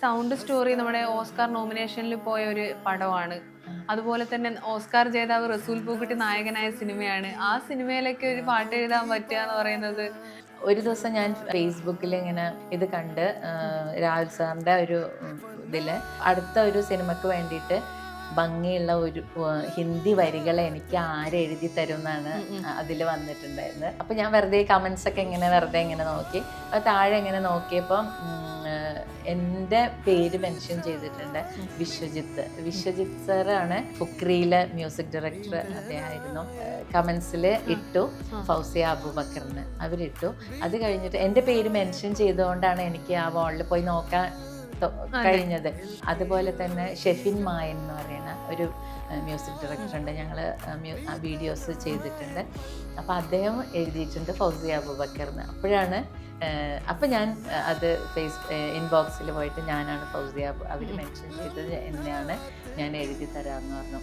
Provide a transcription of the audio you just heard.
Sound story നമ്മുടെ Oscar നോമിനേഷനിൽ പോയ ഒരു പടമാണ്. അതുപോലെ തന്നെ ഓസ്കാർ ജേതാവ് റസൂൽ പൂക്കുട്ടി നായകനായ സിനിമയാണ്. ആ സിനിമയിലൊക്കെ ഒരു പാട്ട് എഴുതാൻ പറ്റുക എന്ന് പറയുന്നത്. ഒരു ദിവസം ഞാൻ ഫേസ്ബുക്കിൽ ഇങ്ങനെ ഇത് കണ്ട് രാഹുൽ സാറിൻ്റെ ഒരു ഇതിൽ അടുത്ത ഒരു സിനിമയ്ക്ക് വേണ്ടിയിട്ട് ഭംഗിയുള്ള ഒരു ഹിന്ദി വരികൾ എനിക്ക് ആരെഴുതി തരും എന്നാണ് അതിൽ വന്നിട്ടുണ്ടായിരുന്നത്. അപ്പോൾ ഞാൻ വെറുതെ കമൻസ് ഒക്കെ ഇങ്ങനെ വെറുതെ ഇങ്ങനെ നോക്കി. അപ്പോൾ താഴെ ഇങ്ങനെ നോക്കിയപ്പം എൻ്റെ പേര് മെൻഷൻ ചെയ്തിട്ടുണ്ട്. വിശ്വജിത്ത് സാറാണ് ഫുക്രിയിലെ മ്യൂസിക് ഡയറക്ടർ, അദ്ദേഹമായിരുന്നു. കമൻസിൽ ഇട്ടു ഫൗസിയ അബൂബക്കറിന് അവരിട്ടു. അത് കഴിഞ്ഞിട്ട് എൻ്റെ പേര് മെൻഷൻ ചെയ്തുകൊണ്ടാണ് എനിക്ക് ആ വാളിൽ പോയി നോക്കാൻ കഴിഞ്ഞത്. അതുപോലെ തന്നെ ഷെഫിൻ മായൻ എന്ന് പറയുന്ന ഒരു മ്യൂസിക് ഡയറക്ടറുണ്ട്, ഞങ്ങൾ വീഡിയോസ് ചെയ്തിട്ടുണ്ട്. അപ്പോൾ അദ്ദേഹം എഴുതിയിട്ടുണ്ട് ഫൗസിയ അബൂബക്കറിന്. അപ്പോഴാണ് അപ്പം ഞാൻ അത് ഇൻബോക്സിൽ പോയിട്ട് ഞാനാണ് ഫൗസിയ, അവർ മെൻഷൻ ചെയ്തത് എന്നെയാണ്, ഞാൻ എഴുതി തരാമെന്ന് പറഞ്ഞു.